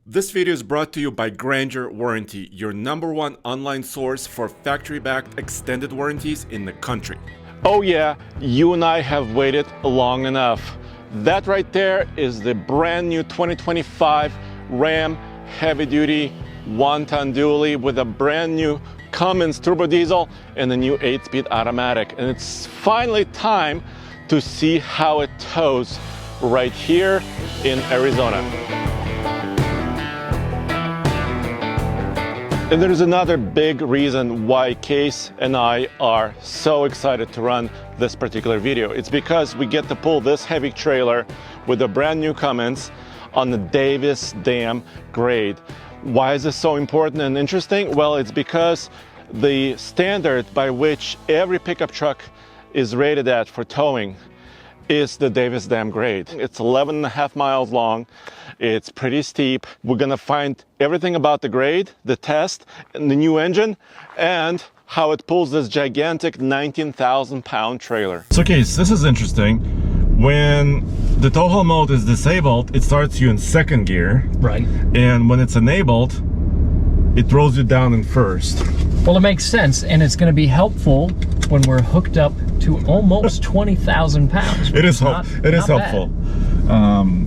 This video is brought to you by Grandeur Warranty, your #1 online source for factory-backed extended warranties in the country. Oh yeah, you and I have waited long enough. That right there is the brand new 2025 Ram heavy duty 1-ton dually with a brand new Cummins turbo diesel and a new 8-speed automatic. And it's finally time to see how it tows right here in Arizona. And there's another big reason why Kase and I are so excited to run this particular video. It's because we get to pull this heavy trailer with a brand new Cummins on the Davis Dam grade. Why is this so important and interesting? Well, it's because the standard by which every pickup truck is rated at for towing is the Davis Dam grade. It's 11.5 miles long. It's pretty steep. We're gonna find everything about the grade, the test, and the new engine, and how it pulls this gigantic 19,000-pound trailer. So Kase, this is interesting. When the tow haul mode is disabled, it starts you in second gear. Right. And when it's enabled, it throws you down in first. Well, it makes sense, and it's going to be helpful when we're hooked up to almost 20,000 pounds. It is helpful,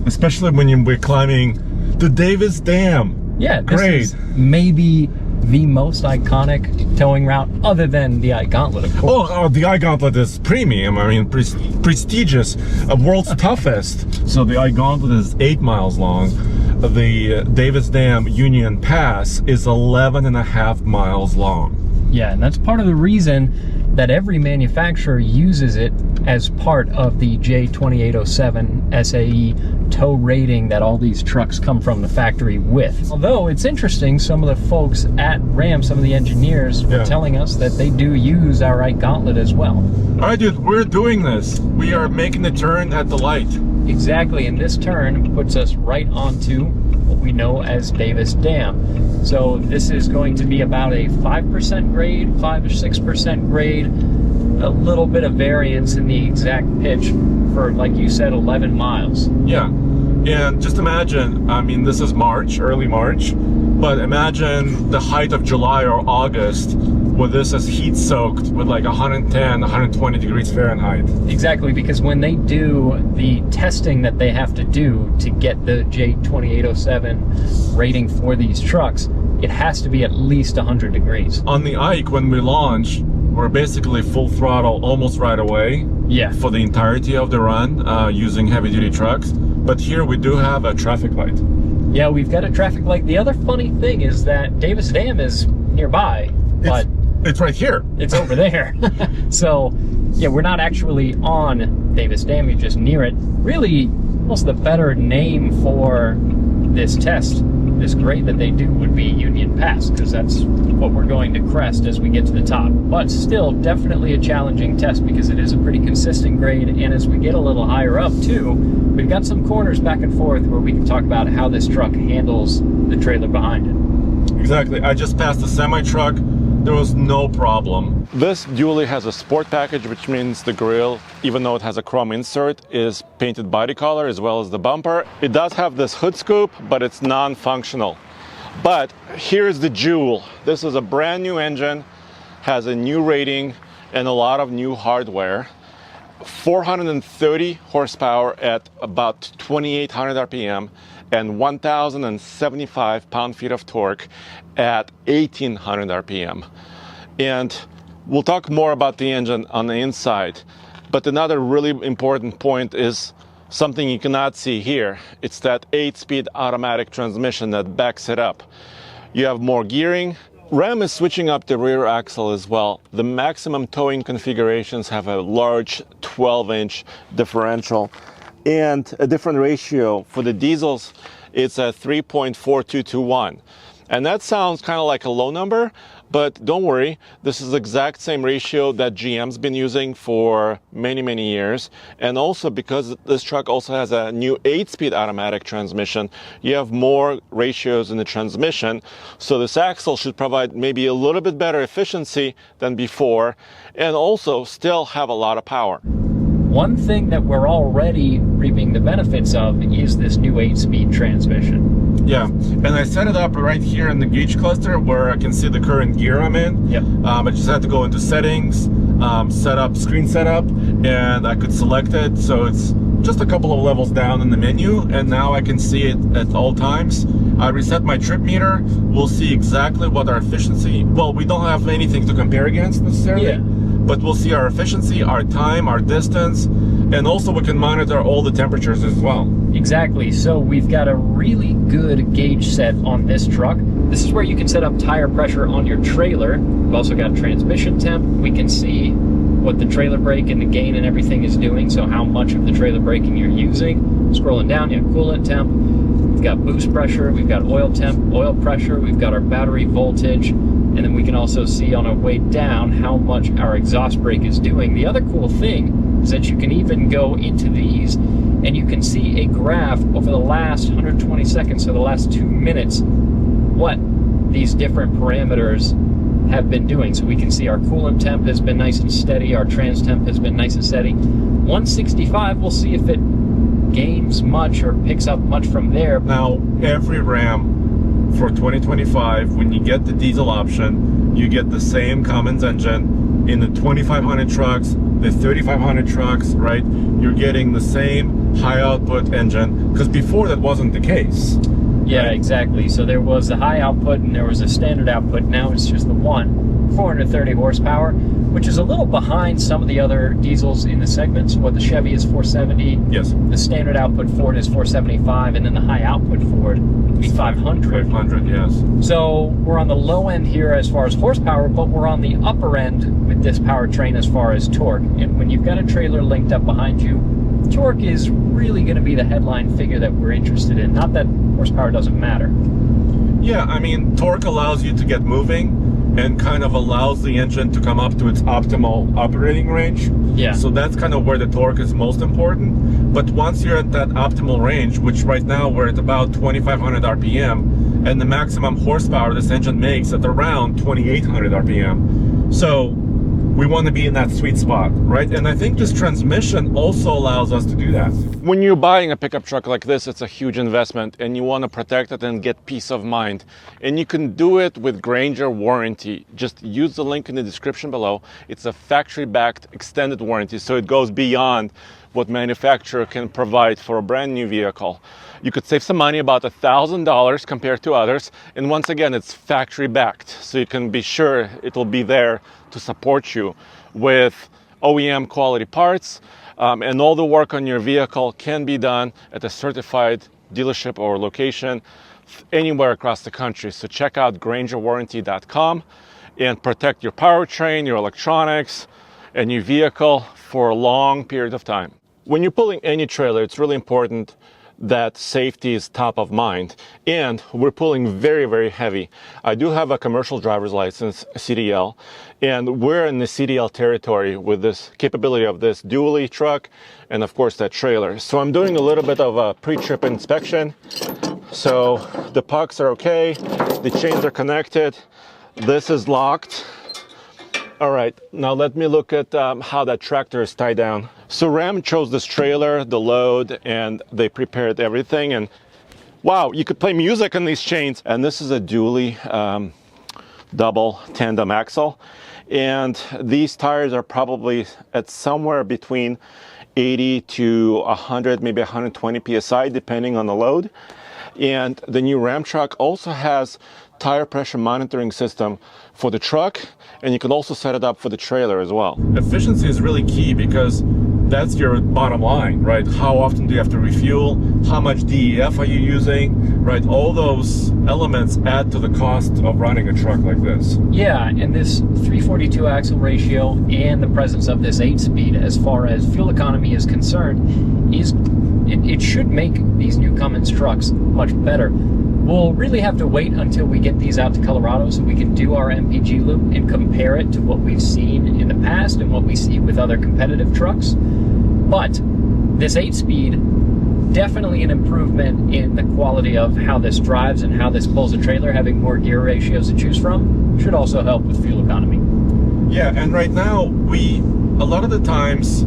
especially when we're climbing the Davis Dam. Yeah, this Great. is maybe the most iconic towing route, other than the I-Gauntlet, of course. Oh, the I-Gauntlet is premium. I mean, prestigious, world's toughest. So the I-Gauntlet is 8 miles long. The Davis Dam Union Pass is 11.5 miles long. Yeah, and that's part of the reason that every manufacturer uses it as part of the J2807 SAE tow rating that all these trucks come from the factory with. Although it's interesting, some of the folks at Ram, some of the engineers, were telling us that they do use our I-Gauntlet as well. All right, dude, we're doing this. We are making the turn at the light. Exactly, and this turn puts us right onto what we know as Davis Dam. So this is going to be about a 5% grade, 5 or 6% grade, a little bit of variance in the exact pitch for, like you said, 11 miles. Yeah, and just imagine, I mean, this is March, early March, but imagine the height of July or August where this is heat soaked with like 110, 120 degrees Fahrenheit. Exactly, because when they do the testing that they have to do to get the J2807 rating for these trucks, it has to be at least 100 degrees. On the Ike, when we launch, we're basically full throttle almost right away. Yeah. For the entirety of the run, using heavy duty trucks. But here we do have a traffic light. Yeah, we've got a traffic light. The other funny thing is that Davis Dam is nearby, but it's right here. It's over there. So, yeah, we're not actually on Davis Dam, you're just near it. Really, almost the better name for this test, this grade that they do, would be Union Pass, because that's what we're going to crest as we get to the top. But still, definitely a challenging test because it is a pretty consistent grade, and as we get a little higher up too, we've got some corners back and forth where we can talk about how this truck handles the trailer behind it. Exactly. I just passed a semi-truck. There was no problem. This dually has a sport package, which means the grille, even though it has a chrome insert, is painted body color as well as the bumper. It does have this hood scoop, but it's non-functional. But here's the jewel. This is a brand new engine, has a new rating and a lot of new hardware. 430 horsepower at about 2,800 RPM and 1,075 pound-feet of torque at 1,800 RPM. And we'll talk more about the engine on the inside. But another really important point is something you cannot see here. It's that 8-speed automatic transmission that backs it up. You have more gearing. Ram is switching up the rear axle as well. The maximum towing configurations have a large 12-inch differential and a different ratio. For the diesels, it's a 3.42 to 1. And that sounds kind of like a low number, but don't worry, this is the exact same ratio that GM's been using for many, many years. And also because this truck also has a new 8-speed automatic transmission, you have more ratios in the transmission. So this axle should provide maybe a little bit better efficiency than before, and also still have a lot of power. One thing that we're already reaping the benefits of is this new 8-speed transmission. Yeah, and I set it up right here in the gauge cluster where I can see the current gear I'm in. Yep. I just had to go into settings, screen setup, and I could select it. So it's just a couple of levels down in the menu, and now I can see it at all times. I reset my trip meter. We'll see exactly what our efficiency, well, we don't have anything to compare against necessarily. Yeah. But we'll see our efficiency, our time, our distance, and also we can monitor all the temperatures as well. Exactly. So we've got a really good gauge set on this truck. This is where you can set up tire pressure on your trailer. We've also got transmission temp. We can see what the trailer brake and the gain and everything is doing, so how much of the trailer braking you're using. Scrolling down, you have coolant temp. We've got boost pressure. We've got oil temp, oil pressure. We've got our battery voltage. And then we can also see on our way down how much our exhaust brake is doing. The other cool thing is that you can even go into these and you can see a graph over the last 120 seconds, so the last 2 minutes, what these different parameters have been doing. So we can see our coolant temp has been nice and steady, our trans temp has been nice and steady. 165, we'll see if it gains much or picks up much from there. Now, every Ram for 2025, when you get the diesel option, you get the same Cummins engine in the 2500 trucks, the 3500 trucks, right? You're getting the same high output engine, because before that wasn't the case. Yeah, exactly. So there was a high output and there was a standard output. Now it's just the one, 430 horsepower, which is a little behind some of the other diesels in the segment. So what the Chevy is 470, Yes. the standard output Ford is 475, and then the high output Ford would be 500. 500, yes. So we're on the low end here as far as horsepower, but we're on the upper end with this powertrain as far as torque. And when you've got a trailer linked up behind you, torque is really going to be the headline figure that we're interested in. Not that horsepower doesn't matter. Yeah, I mean, torque allows you to get moving and kind of allows the engine to come up to its optimal operating range. Yeah. So that's kind of where the torque is most important. But once you're at that optimal range, which right now we're at about 2,500 RPM, and the maximum horsepower this engine makes at around 2,800 RPM. So we want to be in that sweet spot, right? And I think this transmission also allows us to do that. When you're buying a pickup truck like this, it's a huge investment and you want to protect it and get peace of mind. And you can do it with Grainger warranty. Just use the link in the description below. It's a factory-backed extended warranty, so it goes beyond what manufacturer can provide for a brand new vehicle. You could save some money, about $1,000 compared to others. And once again, it's factory backed, so you can be sure it will be there to support you with OEM quality parts. And all the work on your vehicle can be done at a certified dealership or location anywhere across the country. So check out GraingerWarranty.com and protect your powertrain, your electronics, and your vehicle for a long period of time. When you're pulling any trailer, it's really important that safety is top of mind, and we're pulling very, very heavy. I do have a commercial driver's license, CDL, and we're in the CDL territory with this capability of this dually truck and of course that trailer. So I'm doing a little bit of a pre-trip inspection. So the pucks are okay, the chains are connected, this is locked. All right, now let me look at how that tractor is tied down. So Ram chose this trailer, the load, and they prepared everything. And wow, you could play music on these chains. And this is a dually double tandem axle. And these tires are probably at somewhere between 80 to 100, maybe 120 PSI, depending on the load. And the new Ram truck also has tire pressure monitoring system for the truck, and you can also set it up for the trailer as well. Efficiency is really key because that's your bottom line, right? How often do you have to refuel? How much DEF are you using, right? All those elements add to the cost of running a truck like this. Yeah, and this 342 axle ratio and the presence of this 8-speed as far as fuel economy is concerned, it should make these new Cummins trucks much better. We'll really have to wait until we get these out to Colorado so we can do our MPG loop and compare it to what we've seen in the past and what we see with other competitive trucks. But this 8-speed, definitely an improvement in the quality of how this drives and how this pulls a trailer. Having more gear ratios to choose from should also help with fuel economy. Yeah, and right now, a lot of the times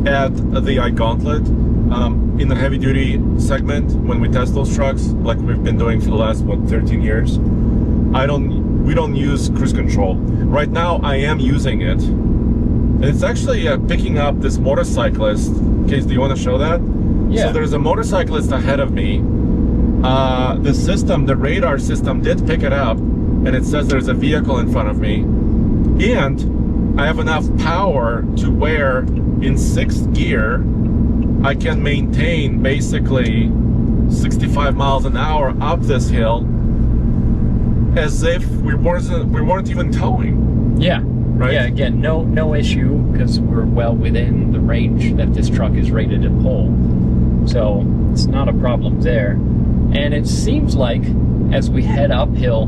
at the iGauntlet, in the heavy duty segment, when we test those trucks, like we've been doing for the last, 13 years, we don't use cruise control. Right now, I am using it. And it's actually picking up this motorcyclist. Kase, do you want to show that? Yeah. So there's a motorcyclist ahead of me. The radar system did pick it up, and it says there's a vehicle in front of me. And I have enough power to where in 6th gear, I can maintain basically 65 miles an hour up this hill as if we weren't even towing. Yeah. Right? Yeah, again, no issue, because we're well within the range that this truck is rated to pull. So it's not a problem there. And it seems like as we head uphill,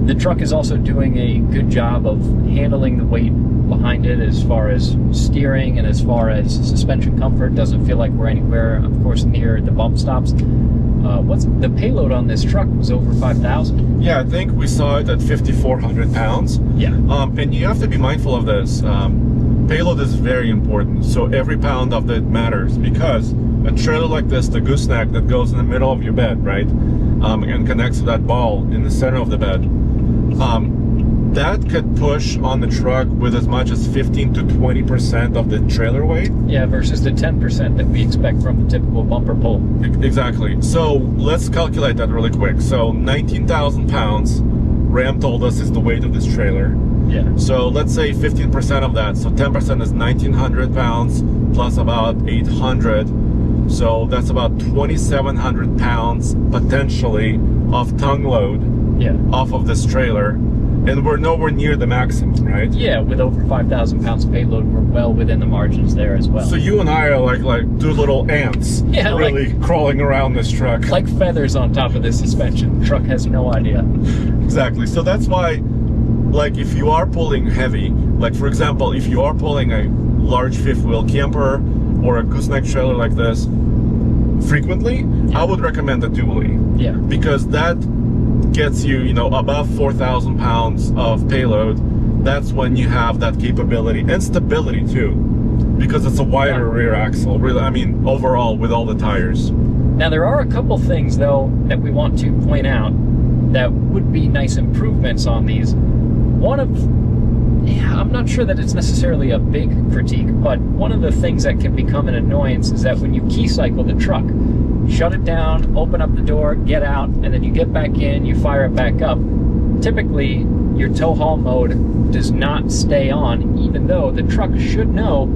the truck is also doing a good job of handling the weight behind it as far as steering and as far as suspension comfort. Doesn't feel like we're anywhere, of course, near the bump stops. What's the payload on this truck was over 5,000? Yeah, I think we saw it at 5,400 pounds. Yeah. And you have to be mindful of this. Payload is very important, so every pound of it matters, because a trailer like this, the gooseneck that goes in the middle of your bed, right, and connects to that ball in the center of the bed, that could push on the truck with as much as 15 to 20% of the trailer weight. Yeah, versus the 10% that we expect from the typical bumper pull. Exactly. So let's calculate that really quick. So 19,000 pounds, Ram told us, is the weight of this trailer. Yeah. So let's say 15% of that. So 10% is 1,900 pounds plus about 800. So that's about 2,700 pounds potentially of tongue load off of this trailer. And we're nowhere near the maximum, right? Yeah, with over 5,000 pounds of payload, we're well within the margins there as well. So you and I are like two little ants, really crawling around this truck. Like feathers on top of this suspension. The truck has no idea. Exactly. So that's why, like, if you are pulling heavy, like for example, if you are pulling a large fifth wheel camper or a gooseneck trailer like this frequently, I would recommend a dually. Yeah. Because that gets you, above 4,000 pounds of payload. That's when you have that capability and stability too, because it's a wider rear axle, really, overall with all the tires. Now there are a couple things though that we want to point out that would be nice improvements on these. I'm not sure that it's necessarily a big critique, but one of the things that can become an annoyance is that when you key cycle the truck, shut it down, open up the door, get out, and then you get back in, you fire it back up. Typically, your tow haul mode does not stay on, even though the truck should know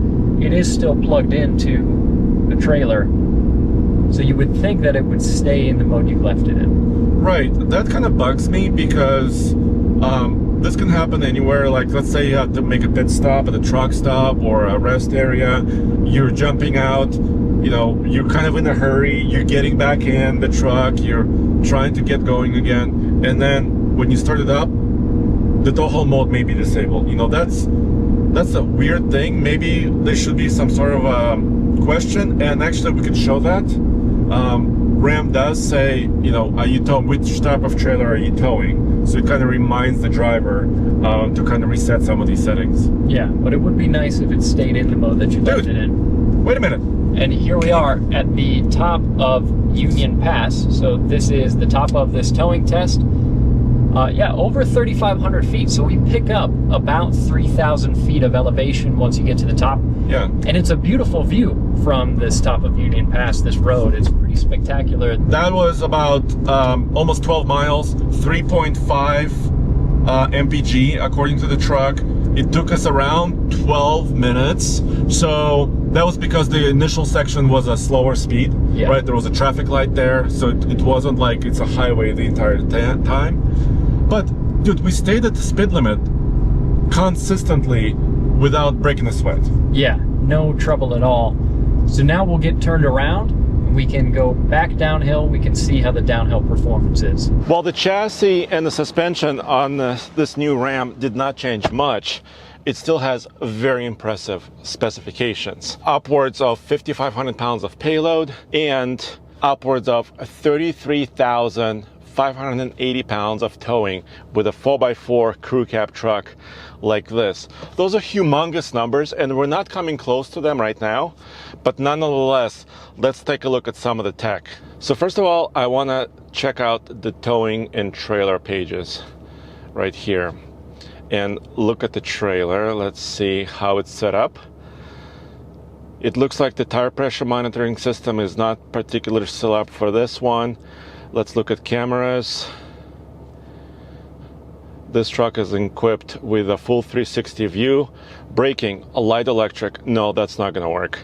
it is still plugged into the trailer. So you would think that it would stay in the mode you left it in. Right, that kind of bugs me, because this can happen anywhere. Like, let's say you have to make a pit stop at a truck stop or a rest area, you're jumping out, you're kind of in a hurry, you're getting back in the truck, you're trying to get going again, and then when you start it up, the tow haul mode may be disabled. That's a weird thing. Maybe there should be some sort of question, and actually we could show that. Ram does say, are you towing, which type of trailer are you towing? So it kind of reminds the driver to kind of reset some of these settings. Yeah, but it would be nice if it stayed in the mode that you left it in. Wait a minute. And here we are at the top of Union Pass. So this is the top of this towing test. Over 3,500 feet. So we pick up about 3,000 feet of elevation once you get to the top. Yeah. And it's a beautiful view from this top of Union Pass, this road. It's pretty spectacular. That was about almost 12 miles, 3.5 mpg according to the truck. It took us around 12 minutes. So that was because the initial section was a slower speed, right? There was a traffic light there, so it wasn't like it's a highway the entire time. But dude, we stayed at the speed limit consistently without breaking a sweat. Yeah, no trouble at all. So now we'll get turned around. We can go back downhill. We can see how the downhill performance is. While the chassis and the suspension on this new Ram did not change much, it still has very impressive specifications. Upwards of 5,500 pounds of payload and upwards of 33,500 580 pounds of towing with a 4x4 crew cab truck like this. Those are humongous numbers, and we're not coming close to them right now, but nonetheless, let's take a look at some of the tech. So first of all, I want to check out the towing and trailer pages right here and look at the trailer. Let's see how it's set up. It looks like the tire pressure monitoring system is not particularly set up for this one. Let's look at cameras. This truck is equipped with a full 360 view. Braking, a light electric. No, that's not going to work.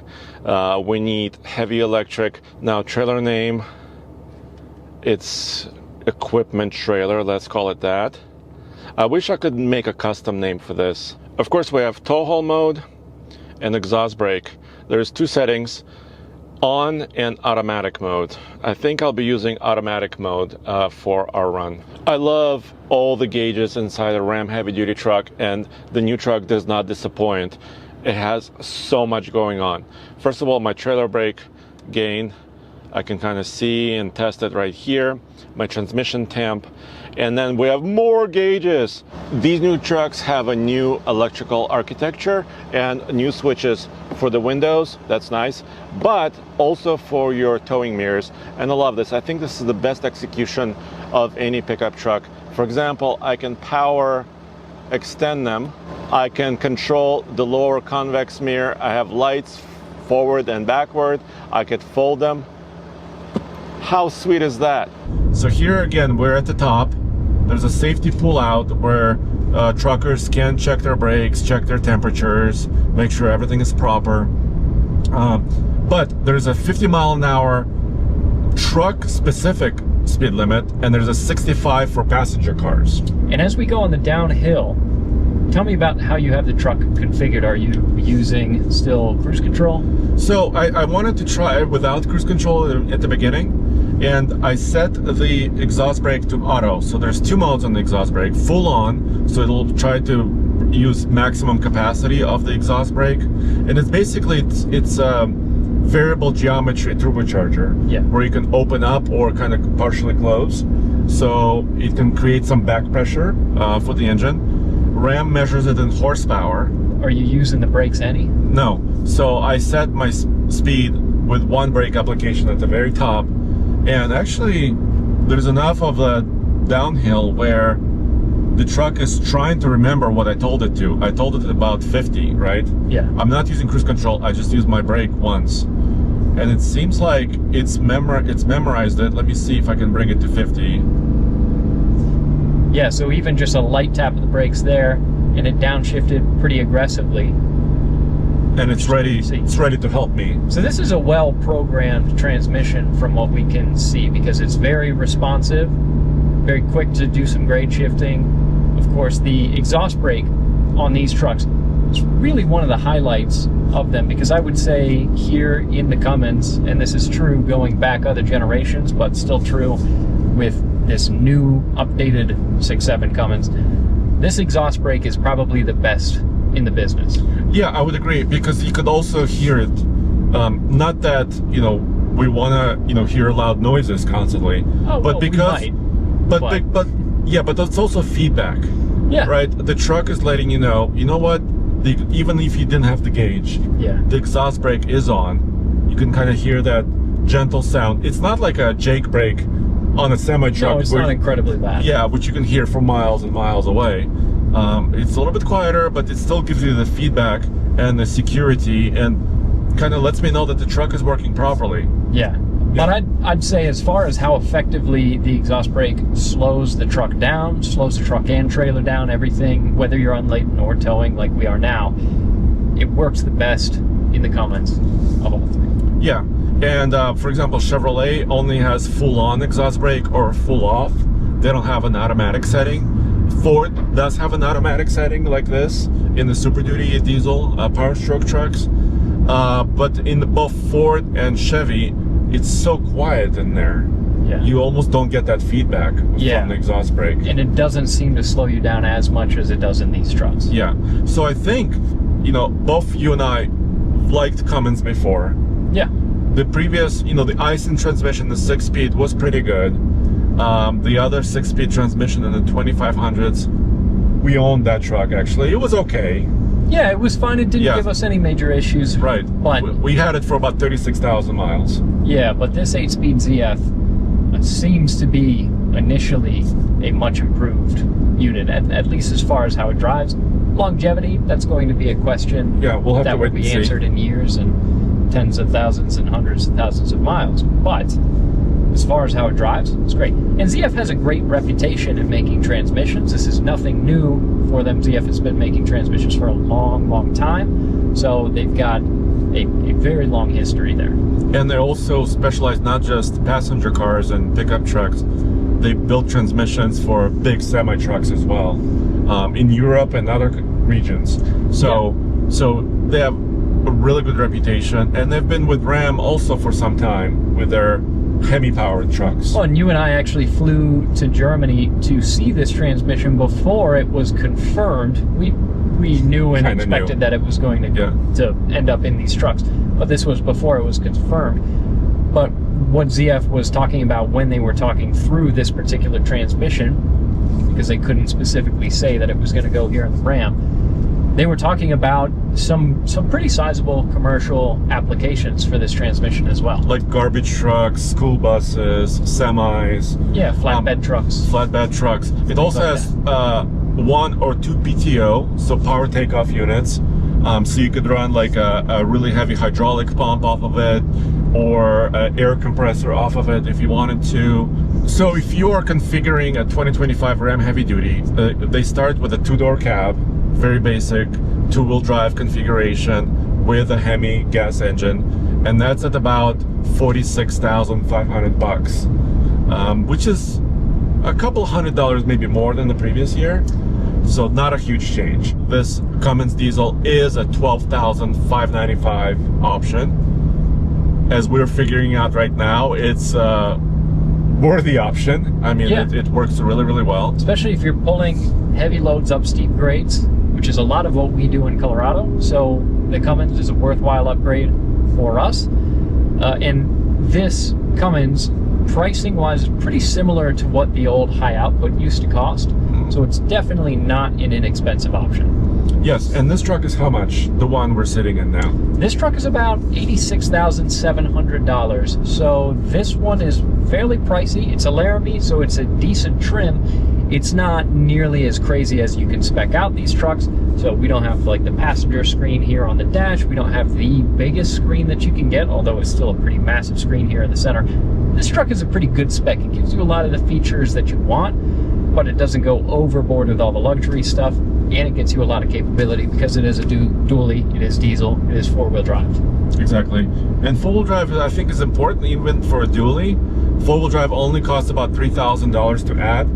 We need heavy electric. Now, trailer name, it's equipment trailer, let's call it that. I wish I could make a custom name for this. Of course, we have tow haul mode and exhaust brake. There's two settings, on and automatic mode. I think I'll be using automatic mode for our run. I love all the gauges inside a Ram heavy duty truck, and the new truck does not disappoint. It has so much going on. First of all, my trailer brake gain, I can kind of see and test it right here. My transmission temp, and then we have more gauges. These new trucks have a new electrical architecture and new switches for the windows. That's nice, but also for your towing mirrors. And I love this. I think this is the best execution of any pickup truck. For example, I can power extend them. I can control the lower convex mirror. I have lights forward and backward. I could fold them. How sweet is that? So here again, we're at the top. There's a safety pull out where truckers can check their brakes, check their temperatures, make sure everything is proper. But there's a 50-mile-an-hour truck specific speed limit, and there's a 65 for passenger cars. And as we go on the downhill, tell me about how you have the truck configured. Are you using still cruise control? So I wanted to try it without cruise control at the beginning, and I set the exhaust brake to auto. So there's two modes on the exhaust brake: full on, so it'll try to use maximum capacity of the exhaust brake, and it's basically it's variable geometry turbocharger, where you can open up or kind of partially close, so it can create some back pressure for the engine. Ram measures it in horsepower. Are you using the brakes any? No. So I set my speed with one brake application at the very top, and actually there's enough of a downhill where the truck is trying to remember what I told it to. I told it about 50, right? Yeah. I'm not using cruise control, I just used my brake once. And it seems like it's memorized it. Let me see if I can bring it to 50. Yeah, so even just a light tap of the brakes there, and it downshifted pretty aggressively. And it's ready to help me. So this is a well-programmed transmission from what we can see, because it's very responsive, very quick to do some grade shifting. Of course, the exhaust brake on these trucks is really one of the highlights of them, because I would say here in the Cummins, and this is true going back other generations, but still true with this new updated 6.7 Cummins, this exhaust brake is probably the best in the business. Yeah, I would agree, because you could also hear it. Not that, we want to, hear loud noises constantly, but that's also feedback. Yeah. Right? The truck is letting you know what? Even if you didn't have the gauge, the exhaust brake is on. You can kind of hear that gentle sound. It's not like a Jake brake on a semi-truck. No, it's not incredibly loud. Yeah, which you can hear from miles and miles away. It's a little bit quieter, but it still gives you the feedback and the security, and kind of lets me know that the truck is working properly. Yeah. But I'd say, as far as how effectively the exhaust brake slows the truck down, slows the truck and trailer down, everything, whether you're on laden or towing like we are now, it works the best in the Cummins of all three. Yeah, and for example, Chevrolet only has full-on exhaust brake or full-off. They don't have an automatic setting. Ford does have an automatic setting like this in the Super Duty diesel Power Stroke trucks, but in both Ford and Chevy, it's so quiet in there. Yeah. You almost don't get that feedback from the exhaust brake. And it doesn't seem to slow you down as much as it does in these trucks. Yeah. So I think, both you and I liked Cummins before. Yeah. The previous, the Aisin transmission, the 6-speed was pretty good. The other 6-speed transmission in the 2500s, we owned that truck actually. It was okay. Yeah, it was fine. It didn't give us any major issues. Right. But we had it for about 36,000 miles. yeah, but this 8-speed ZF seems to be initially a much improved unit, at least as far as how it drives. Longevity, that's going to be a question. Yeah, we'll have to wait and see. That will be answered in years and tens of thousands and hundreds of thousands of miles. But as far as how it drives, it's great. And ZF has a great reputation in making transmissions. This is nothing new for them. ZF has been making transmissions for a long, long time. So they've got a very long history there. And they also specialize not just passenger cars and pickup trucks. They build transmissions for big semi-trucks as well, in Europe and other regions. So they have a really good reputation, and they've been with Ram also for some time with their Hemi-powered trucks. Well, and you and I actually flew to Germany to see this transmission before it was confirmed. We knew and expected that it was going to end up in these trucks, but this was before it was confirmed. But what ZF was talking about when they were talking through this particular transmission, because they couldn't specifically say that it was going to go here in the Ram, they were talking about some pretty sizable commercial applications for this transmission as well. Like garbage trucks, school buses, semis. Yeah, flatbed trucks. Flatbed trucks. It also has 1 or 2 PTO, so power takeoff units. So you could run like a really heavy hydraulic pump off of it, or an air compressor off of it if you wanted to. So if you are configuring a 2025 Ram Heavy Duty, they start with a 2-door cab, very basic 2-wheel drive configuration with a Hemi gas engine, and that's at about $46,500, which is a couple $100 maybe more than the previous year. So not a huge change. This Cummins diesel is a $12,595 option. As we're figuring out right now, it's a worthy option. I mean, it works really, really well. Especially if you're pulling heavy loads up steep grades, which is a lot of what we do in Colorado. So the Cummins is a worthwhile upgrade for us. And this Cummins, pricing-wise, is pretty similar to what the old high output used to cost. So it's definitely not an inexpensive option. Yes, and this truck is how much? The one we're sitting in now. This truck is about $86,700. So this one is fairly pricey. It's a Laramie, so it's a decent trim. It's not nearly as crazy as you can spec out these trucks. So we don't have like the passenger screen here on the dash. We don't have the biggest screen that you can get, although it's still a pretty massive screen here in the center. This truck is a pretty good spec. It gives you a lot of the features that you want, but it doesn't go overboard with all the luxury stuff, and it gets you a lot of capability because it is a dually, it is diesel, it is 4-wheel drive. Exactly. And 4-wheel drive, I think, is important even for a dually. 4-wheel drive only costs about $3,000 to add.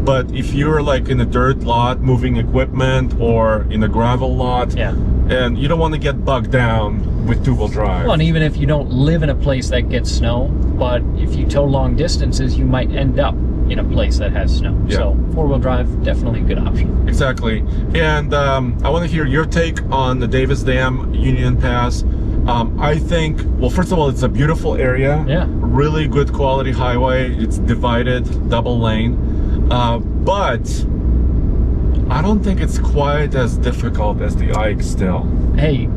But if you're like in a dirt lot moving equipment, or in a gravel lot, and you don't want to get bogged down with 2-wheel drive. Well, and even if you don't live in a place that gets snow, but if you tow long distances, you might end up in a place that has snow. So 4-wheel drive, definitely a good option. Exactly. And I want to hear your take on the Davis Dam Union Pass. I think, well, first of all, it's a beautiful area. Really good quality highway. It's divided, double lane. But I don't think it's quite as difficult as the Ike still. Hey,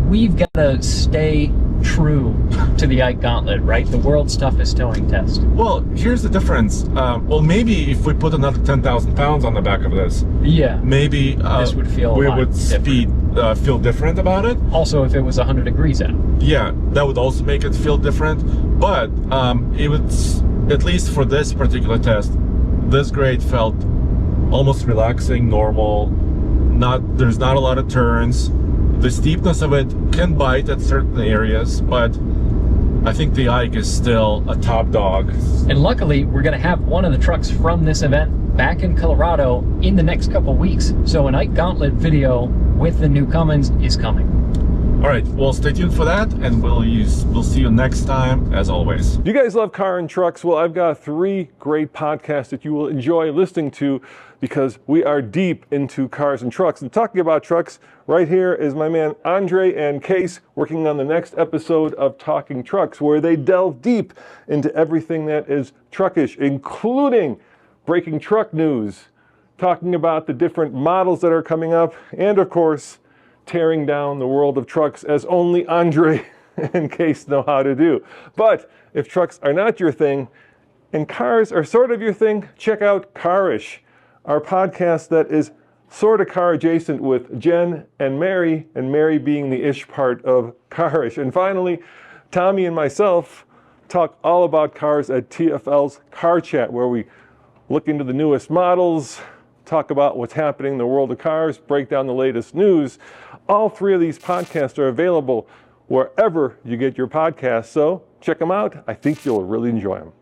we've got to stay true to the Ike Gauntlet, right? The world's toughest towing test. Well, here's the difference. Well, maybe if we put another 10,000 pounds on the back of this, maybe this would feel feel different about it. Also, if it was 100 degrees out. Yeah, that would also make it feel different. But it would, at least for this particular test, this grade felt almost relaxing, normal. There's not a lot of turns. The steepness of it can bite at certain areas, but I think the Ike is still a top dog. And luckily, we're going to have one of the trucks from this event back in Colorado in the next couple weeks. So an Ike Gauntlet video with the new Cummins is coming. All right, well, stay tuned for that, and we'll see you next time, as always. You guys love car and trucks? Well, I've got 3 great podcasts that you will enjoy listening to because we are deep into cars and trucks. And talking about trucks, right here is my man Andre and Kase working on the next episode of Talking Trucks, where they delve deep into everything that is truckish, including breaking truck news, talking about the different models that are coming up, and of course, tearing down the world of trucks as only Andre and Kase know how to do. But if trucks are not your thing and cars are sort of your thing, check out Carish, our podcast that is sort of car adjacent with Jen and Mary being the ish part of Carish. And finally, Tommy and myself talk all about cars at TFL's Car Chat, where we look into the newest models, talk about what's happening in the world of cars, break down the latest news. All 3 of these podcasts are available wherever you get your podcasts, so check them out. I think you'll really enjoy them.